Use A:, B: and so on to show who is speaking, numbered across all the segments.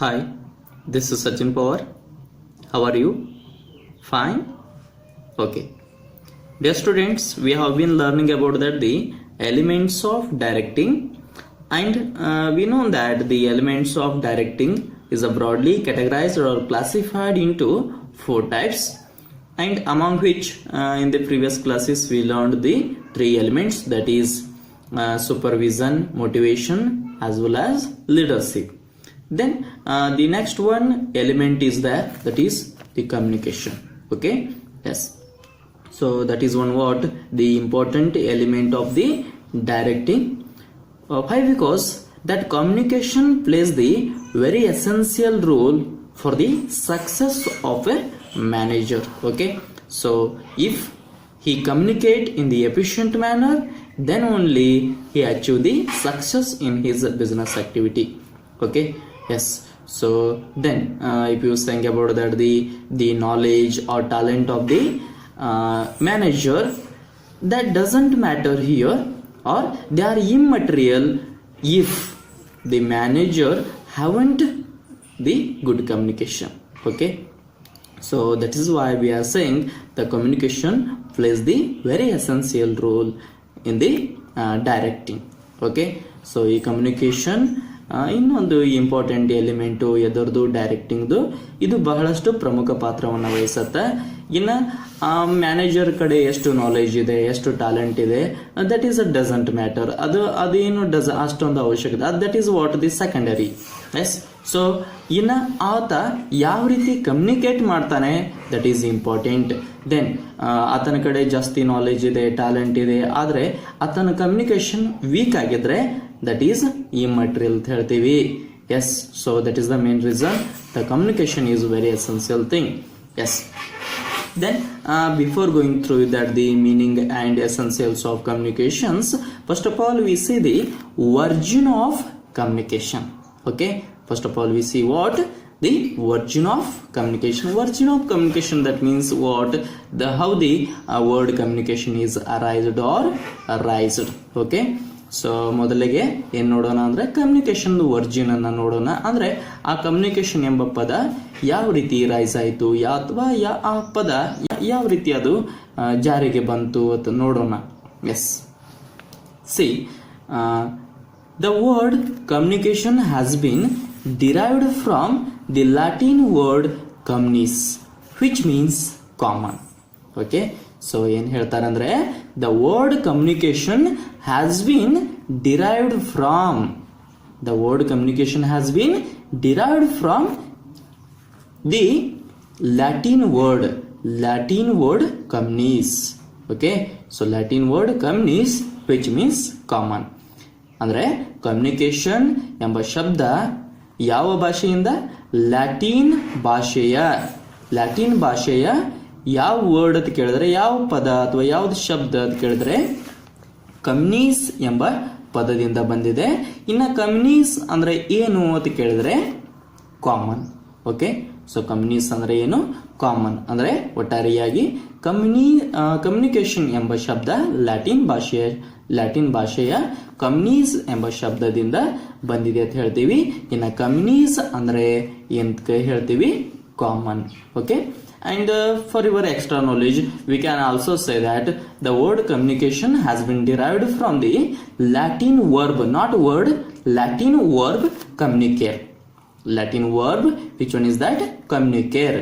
A: Hi, this is Sachin Pawar. How are you? Fine? Okay. Dear students, we have been learning about the elements of directing, and we know that the elements of directing is broadly categorized or classified into 4 types, and among which in the previous classes we learned the 3 elements, that is supervision, motivation as well as leadership. Then the next one element is that is the communication. Okay, yes, so that is one what the important element of the directing. Why? Because that communication plays the very essential role for the success of a manager. Okay, so if he communicate in the efficient manner, then only he achieve the success in his business activity. Okay, yes, so then if you think about that the knowledge or talent of the manager, that doesn't matter here, or they are immaterial if the manager haven't the good communication. Okay, so that is why we are saying the communication plays the very essential role in the directing. Okay, so ಈ communication ಇನ್ನೊಂದು important element ಎದರದು ಡೈರೆಕ್ಟಿಂಗ್ದು, ಇದು ಬಹಳಷ್ಟು ಪ್ರಮುಖ ಪಾತ್ರವನ್ನು ವಹಿಸುತ್ತೆ. ಇನ್ನು manager ಕಡೆ ಎಷ್ಟು ನಾಲೆಜ್ ಇದೆ, ಎಷ್ಟು ಟ್ಯಾಲೆಂಟ್ ಇದೆ, ದಟ್ ಈಸ್ ಡಸಂಟ್ ಮ್ಯಾಟರ್, ಅದೇನು ಅಷ್ಟೊಂದು ಅವಶ್ಯಕತೆ, that is what the secondary. Yes, so ಇನ್ನು ಆತ ಯಾವ ರೀತಿ ಕಮ್ಯುನಿಕೇಟ್ ಮಾಡ್ತಾನೆ, ದಟ್ ಈಸ್ ಇಂಪಾರ್ಟೆಂಟ್. ದೆನ್ ಆತನ ಕಡೆ ಜಾಸ್ತಿ ನಾಲೆಜ್ ಇದೆ, ಟ್ಯಾಲೆಂಟ್ ಇದೆ, ಆದರೆ ಆತನ ಕಮ್ಯುನಿಕೇಶನ್ ವೀಕ್ ಆಗಿದ್ರೆ that is immaterial ಅಂತ ಹೇಳ್ತೀವಿ. Yes, so that is the main reason the communication is very essential thing. Yes, then before going through that the meaning and essentials of communications, first of all we see the origin of communication. Okay, first of all we see what the origin of communication. Origin of communication, that means what how the word communication is arised or arised. Okay, so ಮೊದಲಿಗೆ ಏನು ನೋಡೋಣ ಅಂದರೆ communication origin ಅನ್ನು ನೋಡೋಣ. ಅಂದರೆ ಆ communication ಎಂಬ ಪದ ಯಾವ ರೀತಿ ರೈಸ್ ಆಯಿತು, ಅಥವಾ ಆ ಪದ ಯಾವ ರೀತಿ ಅದು ಜಾರಿಗೆ ಬಂತು ಅಂತ ನೋಡೋಣ. Yes, see the word communication has been derived from the Latin word communis which means common. Okay, so ಏನ್ ಹೇಳ್ತಾರೆ ಅಂದ್ರೆ the word communication has been derived from the Latin word communis. Okay, so Latin word communis which means common. ಅಂದ್ರೆ communication ಎಂಬ ಶಬ್ದ ಯಾವ ಭಾಷೆಯಿಂದ, Latin ಭಾಷೆಯ ಯಾವ ವರ್ಡ್ ಅಂತ ಕೇಳಿದ್ರೆ, ಯಾವ ಪದ ಅಥವಾ ಯಾವ್ದು ಶಬ್ದ ಅಂತ ಕೇಳಿದ್ರೆ ಕಮ್ಯುನಿಸ್ ಎಂಬ ಪದದಿಂದ ಬಂದಿದೆ. ಇನ್ನು ಕಮ್ಯುನಿಸ್ ಅಂದ್ರೆ ಏನು ಅಂತ ಕೇಳಿದ್ರೆ ಕಾಮನ್. ಓಕೆ, ಸೊ ಕಮ್ಯುನಿಸ್ ಅಂದ್ರೆ ಏನು, ಕಾಮನ್. ಅಂದ್ರೆ ಒಟ್ಟಾರೆಯಾಗಿ ಕಮ್ಯುನಿಕೇಶನ್ ಎಂಬ ಶಬ್ದ ಲ್ಯಾಟಿನ್ ಭಾಷೆಯ ಕಮ್ಯುನಿಸ್ ಎಂಬ ಶಬ್ದದಿಂದ ಬಂದಿದೆ ಅಂತ ಹೇಳ್ತೀವಿ. ಇನ್ನು ಕಮ್ಯುನಿಸ್ ಅಂದ್ರೆ ಎಂತ ಹೇಳ್ತೀವಿ, common. Okay, and for your extra knowledge we can also say that the word communication has been derived from the Latin verb, not word, Latin verb communicare. Latin verb, which one is that, communicare.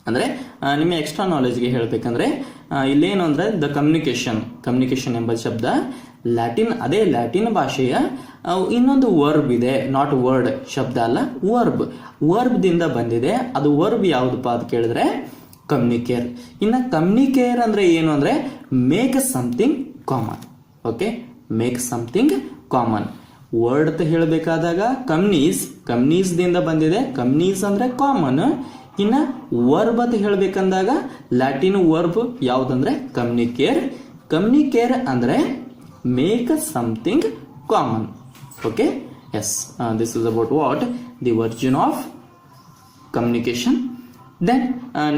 A: ಅಂದ್ರೆ ನಿಮಗೆ extra ನಾಲೆಜ್ಗೆ ಹೇಳಬೇಕಂದ್ರೆ ಇಲ್ಲೇನು ಅಂದ್ರೆ the communication ಎಂಬ ಶಬ್ದ Latin ಭಾಷೆಯ ಇನ್ನೊಂದು verb ಇದೆ, ನಾಟ್ ವರ್ಡ್, ಶಬ್ದ ಅಲ್ಲ, ವರ್ಬ್ ದಿಂದ ಬಂದಿದೆ. ಅದು ವರ್ಬ್ ಯಾವ್ದಪ್ಪ ಅಂತ ಕೇಳಿದ್ರೆ ಕಮ್ಯುನಿಕೇರ್. ಇನ್ನು ಕಮ್ಯುನಿಕೇರ್ ಅಂದ್ರೆ ಏನು ಅಂದ್ರೆ make something common. Okay, make something common. Word ಅಂತ ಹೇಳಬೇಕಾದಾಗ ಕಮ್ಯುನೀಸ್ ದಿಂದ ಬಂದಿದೆ, ಕಮ್ಯುನೀಸ್ ಅಂದ್ರೆ ಕಾಮನ್. ಇನ್ನ ವರ್ಬ್ ಅಂತ ಹೇಳ್ಬೇಕಂದಾಗ ಲ್ಯಾಟಿನ್ ವರ್ಬ್ ಯಾವ್ದಂದ್ರೆ ಕಮ್ಯುನಿಕೇರ್ ಅಂದ್ರೆ make something common. Okay, yes, this is about what the origin of communication. Then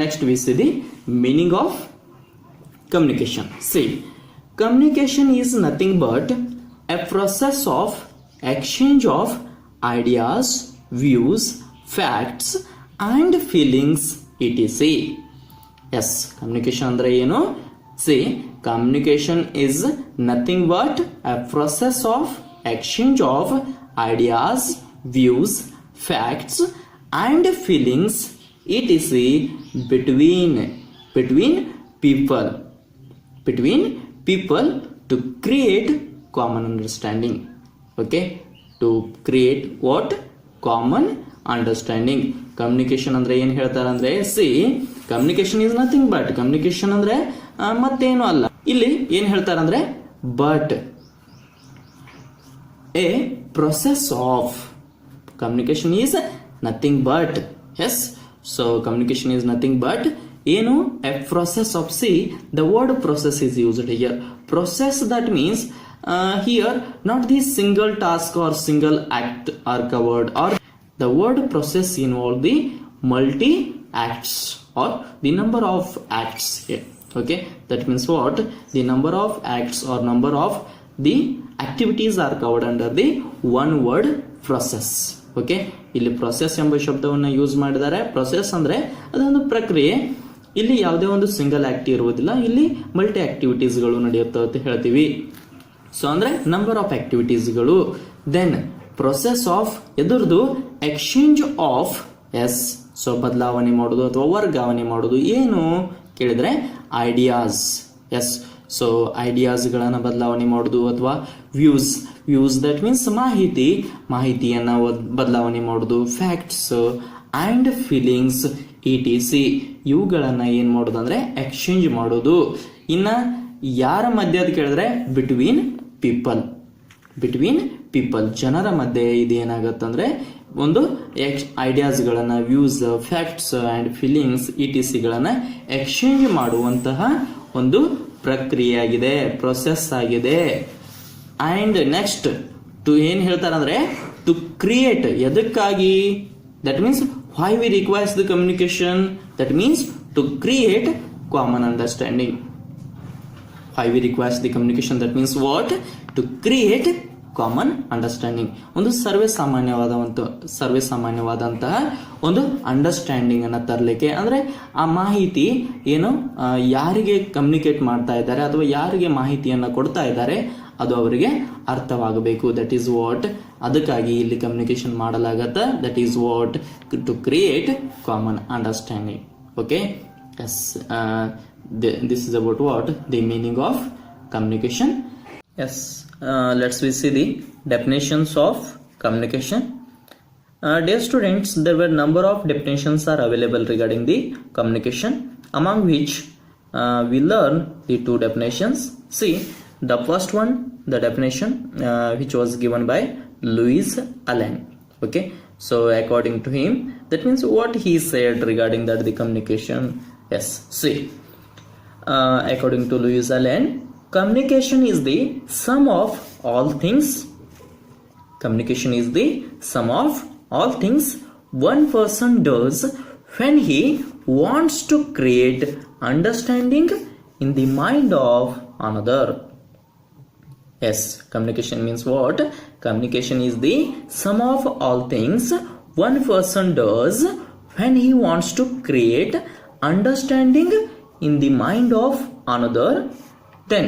A: next we see the meaning of communication. See, communication is nothing but a process of exchange of ideas, views facts and feelings etc. Yes, communication andre ಏನು? See, communication is nothing but a process of exchange of ideas, views, facts and feelings etc. between people to create common understanding. Okay, to create what? Common understanding. Communication ಅಂದ್ರೆ ಏನ್ ಹೇಳ್ತಾರೆ ಅಂದ್ರೆ, see communication is nothing but, communication ಅಂದ್ರೆ ಮತ್ತೇನು ಅಲ್ಲ. ಇಲ್ಲಿ ಏನ್ ಹೇಳ್ತಾರೆ ಅಂದ್ರೆ, but a process of communication is nothing but. Yes, so communication is nothing but ಏನು? A process of. See the word process is used here. Process, that means here not the single task or single act are covered, or the word process involve the multi acts or the number of acts here. Okay, that means what? The number of acts or number of the activities are covered under the one word process. Okay, ಇಲ್ಲಿ process ಎಂಬ ಶಬ್ದವನ್ನು use ಮಾಡಿದ್ದಾರೆ. process ಅಂದ್ರೆ ಅದೊಂದು ಪ್ರಕ್ರಿಯೆ. ಇಲ್ಲಿ ಯಾವುದೇ ಒಂದು ಸಿಂಗಲ್ ಆಕ್ಟ್ ಇರುವುದಿಲ್ಲ, ಇಲ್ಲಿ ಮಲ್ಟಿ ಆಕ್ಟಿವಿಟೀಸ್ಗಳು ನಡೆಯುತ್ತೆ ಅಂತ ಹೇಳ್ತೀವಿ. ಸೊ ಅಂದ್ರೆ ನಂಬರ್ ಆಫ್ ಆಕ್ಟಿವಿಟೀಸ್ಗಳು. ದೆನ್ ಪ್ರೊಸೆಸ್ ಆಫ್ ಎದುರ್ದು ಎಕ್ಸ್ಚೇಂಜ್ ಆಫ್. ಎಸ್, ಸೊ ಬದಲಾವಣೆ ಮಾಡೋದು ಅಥವಾ ವರ್ಗಾವಣೆ ಮಾಡೋದು. ಏನು ಕೇಳಿದ್ರೆ ಐಡಿಯಾಸ್. ಎಸ್, ಸೊ ಐಡಿಯಾಸ್ಗಳನ್ನು ಬದಲಾವಣೆ ಮಾಡೋದು ಅಥವಾ ವ್ಯೂಸ್ ದಟ್ ಮೀನ್ಸ್ ಮಾಹಿತಿಯನ್ನ ಬದಲಾವಣೆ ಮಾಡೋದು. Facts and feelings etc. ಇವುಗಳನ್ನ ಏನ್ ಮಾಡೋದು ಅಂದ್ರೆ ಎಕ್ಸ್ಚೇಂಜ್ ಮಾಡೋದು. ಇನ್ನ ಯಾರ ಮಧ್ಯೆ ಅಂತ ಕೇಳಿದ್ರೆ ಬಿಟ್ವೀನ್ ಪೀಪಲ್ ಜನರ ಮಧ್ಯೆ ಇದೇನಾಗತ್ತಂದ್ರೆ ಒಂದು ಐಡಿಯಾಸ್ಗಳನ್ನ, views, facts and feelings etc. ಗಳನ್ನ ಎಕ್ಸ್ಚೇಂಜ್ ಮಾಡುವಂತಹ ಒಂದು ಪ್ರಕ್ರಿಯೆ ಆಗಿದೆ, ಪ್ರೊಸೆಸ್ ಆಗಿದೆ. ಅಂಡ್ ನೆಕ್ಸ್ಟ್ ಟು ಏನ್ ಹೇಳ್ತಾರಂದ್ರೆ ಟು ಕ್ರಿಯೇಟ್. ಎದಕ್ಕಾಗಿ? That means why we requires the communication? That means to create common understanding. Why we requires the communication? That means what? To create common understanding. ಒಂದು ಸರ್ವೇಸಾಮಾನ್ಯವಾದಂತಹ ಒಂದು understanding ಅನ್ನ ತರಲಿಕ್ಕೆ, ಅಂದ್ರೆ ಆ ಮಾಹಿತಿ ಏನು ಯಾರಿಗೆ ಕಮ್ಯುನಿಕೇಟ್ ಮಾಡ್ತಾ ಇದ್ದಾರೆ ಅಥವಾ ಯಾರಿಗೆ ಮಾಹಿತಿಯನ್ನ ಕೊಡ್ತಾ ಇದ್ದಾರೆ ಅದು ಅವರಿಗೆ ಅರ್ಥವಾಗಬೇಕು. ದಟ್ ಈಸ್ ವಾಟ್, ಅದಕ್ಕಾಗಿ ಇಲ್ಲಿ ಕಮ್ಯುನಿಕೇಶನ್ ಮಾಡಲಾಗತ್ತ. That is what to create common understanding. Okay, yes, this is about what the meaning of communication. Yes, let's we see the definitions of communication. Dear students, there were number of definitions are available regarding the communication, among which we learn the two definitions. See, the first one, the definition which was given by Louis Allen. Okay, so according to him, that means what he said regarding that the communication. Yes, see, according to Louis Allen, communication is the sum of all things. Communication is the sum of all things one person does when he wants to create understanding in the mind of another. Yes, communication means what? Communication is the sum of all things one person does when he wants to create understanding in the mind of another. Then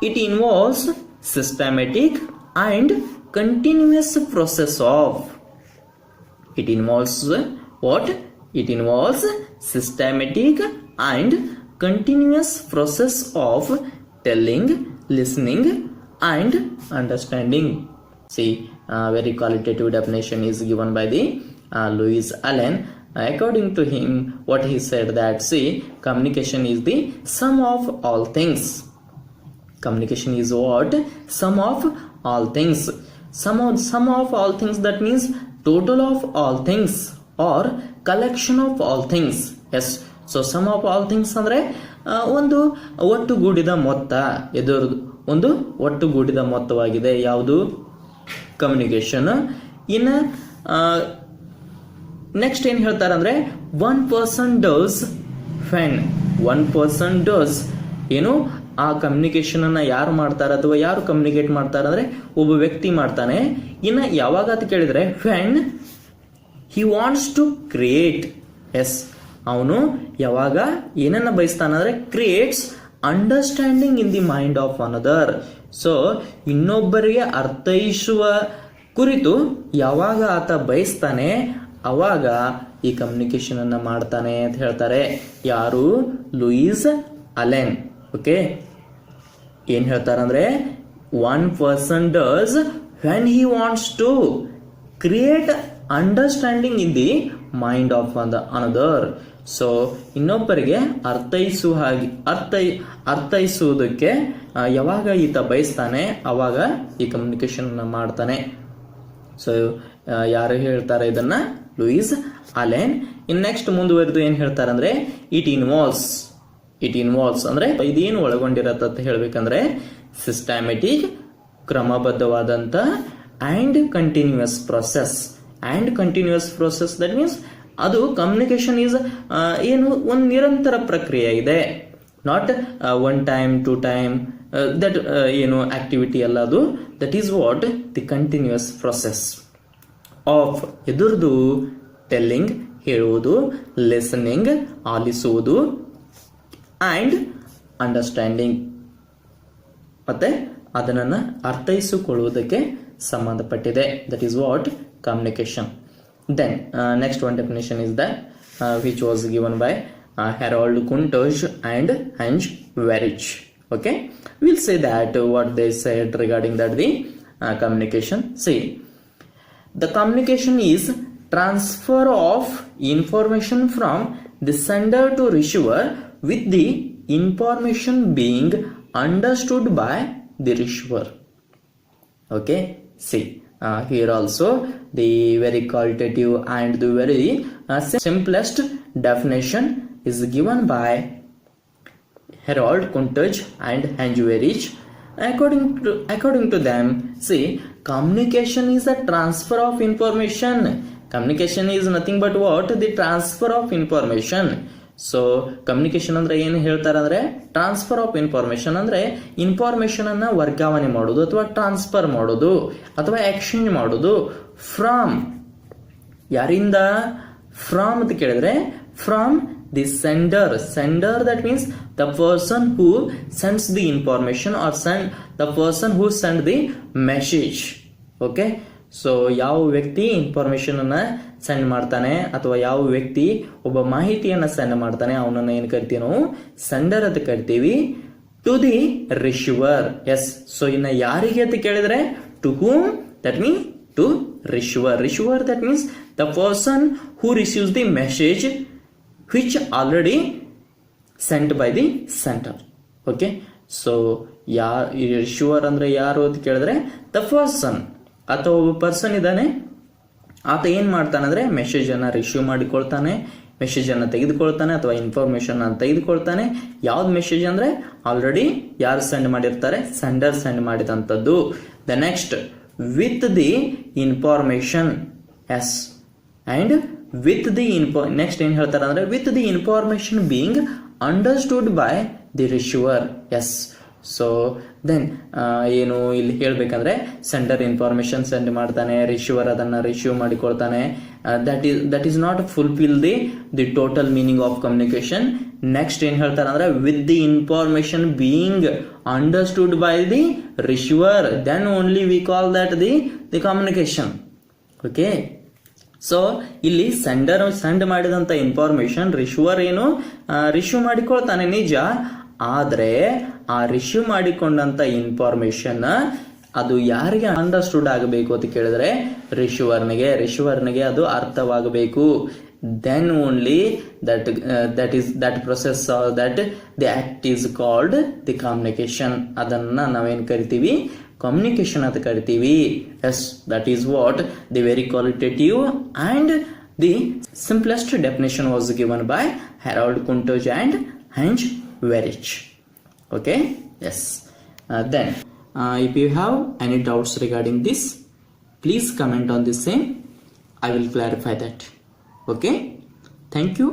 A: it involves systematic and continuous process of. It involves what? It involves systematic and continuous process of telling, listening and understanding. See, very qualitative definition is given by the Louis Allen. According to him, what he said that, see, communication is the sum of all things. Communication is what? Sum of all things. Sum of all things, that means total of all things or collection of all things. Yes, so sum of all things ಅಂದ್ರೆ ಒಂದು ಒಟ್ಟುಗೂಡಿದ ಮೊತ್ತ. ಒಂದು ಒಟ್ಟುಗೂಡಿದ ಮೊತ್ತವಾಗಿದೆ ಯಾವುದು? Communication. ಇನ್ನು next ಏನ್ ಹೇಳ್ತಾರೆ ಅಂದ್ರೆ ಒನ್ ಪರ್ಸನ್ ಡಸ್ ಏನು ಆ ಕಮ್ಯುನಿಕೇಶನ್ ಅನ್ನ ಯಾರು ಮಾಡ್ತಾರೆ ಅಥವಾ ಯಾರು ಕಮ್ಯುನಿಕೇಟ್ ಮಾಡ್ತಾರೆ ಅಂದ್ರೆ ಒಬ್ಬ ವ್ಯಕ್ತಿ ಮಾಡ್ತಾನೆ. ಇನ್ನು ಯಾವಾಗ ಅಂತ ಕೇಳಿದ್ರೆ he wants to create. Yes, ಅವನು ಯಾವಾಗ ಏನನ್ನ ಬಯಸ್ತಾನಂದ್ರೆ creates understanding in the mind of another. So ಇನ್ನೊಬ್ಬರಿಗೆ ಅರ್ಥೈಸುವ ಕುರಿತು ಯಾವಾಗ ಆತ ಬಯಸ್ತಾನೆ ಅವಾಗ ಈ ಕಮ್ಯುನಿಕೇಶನ್ ಅನ್ನ ಮಾಡ್ತಾನೆ ಅಂತ ಹೇಳ್ತಾರೆ. ಯಾರು? Louis Allen. ಓಕೆ, ಏನ್ ಹೇಳ್ತಾರಂದ್ರೆ one person does when he wants to create understanding in the mind of another. So ಇನ್ನೊಬ್ಬರಿಗೆ ಅರ್ಥೈಸುವುದಕ್ಕೆ ಯಾವಾಗ ಈತ ಬಯಸ್ತಾನೆ ಅವಾಗ ಈ ಕಮ್ಯುನಿಕೇಶನ್ ಮಾಡ್ತಾನೆ. ಸೊ ಯಾರು ಹೇಳ್ತಾರೆ ಇದನ್ನ? Louis Allen. ಇನ್ ನೆಕ್ಸ್ಟ್ ಮುಂದುವರೆದು ಏನ್ ಹೇಳ್ತಾರೆ ಅಂದ್ರೆ ಇಟ್ ಇನ್ವಾಲ್ವ್ಸ್ ಅಂದ್ರೆ ಇದೇನು ಒಳಗೊಂಡಿರತ್ತ ಅಂತ ಹೇಳ್ಬೇಕಂದ್ರೆ ಸಿಸ್ಟಮ್ಯಾಟಿಕ್, ಕ್ರಮಬದ್ಧವಾದಂತ and continuous process. That means ಅದು ಕಮ್ಯುನಿಕೇಶನ್ ಈಸ್ ಏನು ಒಂದು ನಿರಂತರ ಪ್ರಕ್ರಿಯೆ ಇದೆ. Not one time to time that ಏನು ಆಕ್ಟಿವಿಟಿ ಅಲ್ಲ ಅದು. That is what the continuous process of ಎದುರ್ದು ಟೆಲ್ಲಿಂಗ್ ಹೇಳುವುದು, ಲಿಸನಿಂಗ್ ಆಲಿಸುವುದು, ಅಂಡ್ ಅಂಡರ್ಸ್ಟ್ಯಾಂಡಿಂಗ್ ಮತ್ತೆ ಅದನ್ನ ಅರ್ಥೈಸಿಕೊಳ್ಳುವುದಕ್ಕೆ ಸಂಬಂಧಪಟ್ಟಿದೆ. That is what communication. Then next one definition is that which was given by Harold Kuntoj and Hans Werich. Okay, we'll say that what they said regarding that the communication. See, the communication is transfer of information from the sender to receiver with the information being understood by the receiver. Okay, see. Here also the very qualitative and the very simplest definition is given by Harold Kuntoj and Hans Werich. According to them, see, communication is a transfer of information. Communication is nothing but what? The transfer of information. So communication ಅಂದ್ರೆ ಏನು ಹೇಳ್ತಾರೆ ಅಂದ್ರೆ transfer of information ಅಂದ್ರೆ information ಅನ್ನ ವರ್ಗಾವಣೆ ಮಾಡೋದು ಅಥವಾ transfer ಮಾಡೋದು ಅಥವಾ ಎಕ್ಸ್ಚೇಂಜ್ ಮಾಡೋದು. ಫ್ರಾಮ್ ಯಾರಿಂದ? ಫ್ರಾಮ್ ಅಂತ ಕೇಳಿದ್ರೆ from the sender that means the person who sends the information are the person who send the message. Okay, so ಯಾವ ವ್ಯಕ್ತಿ ಇನ್ಫಾರ್ಮೇಶನ್ ಅನ್ನ ಸೆಂಡ್ ಮಾಡ್ತಾನೆ ಅಥವಾ ಯಾವ ವ್ಯಕ್ತಿ ಒಬ್ಬ ಮಾಹಿತಿಯನ್ನ ಸೆಂಡ್ ಮಾಡ್ತಾನೆ ಅವನನ್ನ ಏನ್ ಕರಿತೀವಿ ನಾವು? ಸೆಂಡರ್ ಅಂತ ಕರಿತೀವಿ. To the receiver. Yes, so ಇನ್ನ ಯಾರಿಗೆ ಅಂತ ಕೇಳಿದ್ರೆ to whom, that means to receiver that means the person who receives the message which already sent by the sender. Okay, so receiver ಅಂದ್ರೆ ಯಾರು ಅಂತ ಕೇಳಿದ್ರೆ ದ ಪರ್ಸನ್ ಅಥವಾ ಒಬ್ಬ ಪರ್ಸನ್ ಇದ್ದಾನೆ, ಆತ ಏನ್ ಮಾಡ್ತಾನಂದ್ರೆ ಮೆಸೇಜ್ ಅನ್ನ ರಿಸೀವ್ ಮಾಡಿಕೊಳ್ತಾನೆ, ಮೆಸೇಜ್ ಅನ್ನ ತೆಗೆದುಕೊಳ್ತಾನೆ ಅಥವಾ ಇನ್ಫಾರ್ಮೇಶನ್ ಅನ್ನ ತೆಗೆದುಕೊಳ್ತಾನೆ. ಯಾವ್ದು ಮೆಸೇಜ್ ಅಂದ್ರೆ ಆಲ್ರೆಡಿ ಯಾರು ಸೆಂಡ್ ಮಾಡಿರ್ತಾರೆ? ಸೆಂಡರ್ ಸೆಂಡ್ ಮಾಡಿದಂಥದ್ದು. The next with the information. Yes, and with the next ಏನ್ ಹೇಳ್ತಾರೆ ಅಂದ್ರೆ with the information being understood by the receiver. Yes, so then ಏನು ಇಲ್ಲಿ ಹೇಳ್ಬೇಕಂದ್ರೆ ಸೆಂಡರ್ ಇನ್ಫಾರ್ಮೇಶನ್ ಸೆಂಡ್ ಮಾಡ್ತಾನೆ, ರಿಸೀವರ್ ಅದನ್ನ ರಿಸೀವ್ ಮಾಡಿಕೊಳ್ತಾನೆ. That is not fulfil the total meaning of communication. Next ಏನ್ ಹೇಳ್ತಾರೆ ಅಂದ್ರೆ with the information being understood by the receiver, then only we call that the communication. Okay, so ಇಲ್ಲಿ send ಮಾಡಿದಂತ information receiver ಏನು receive ಮಾಡಿಕೊಳ್ತಾನೆ ನಿಜ, ಆದ್ರೆ ಆ receive ಮಾಡಿಕೊಂಡಂತ information ಅದು ಯಾರಿಗೆ ಅಂಡರ್ಸ್ಟುಡ್ ಆಗಬೇಕು ಅಂತ ಕೇಳಿದ್ರೆ ರಿಸೀವರ್ನಿಗೆ ಅದು ಅರ್ಥವಾಗಬೇಕು. Then only that process that the act is called the communication. ಅದನ್ನ ನಾವೇನ್ ಕರಿತೀವಿ? ಕಮ್ಯುನಿಕೇಶನ್ ಅಂತ ಕರಿತೀವಿ. Yes, that is what the very qualitative and the simplest definition was given by Harold Kuntoj and Hans Werich. Okay, yes. Then if you have any doubts regarding this, please comment on the same. I will clarify that. Okay, thank you.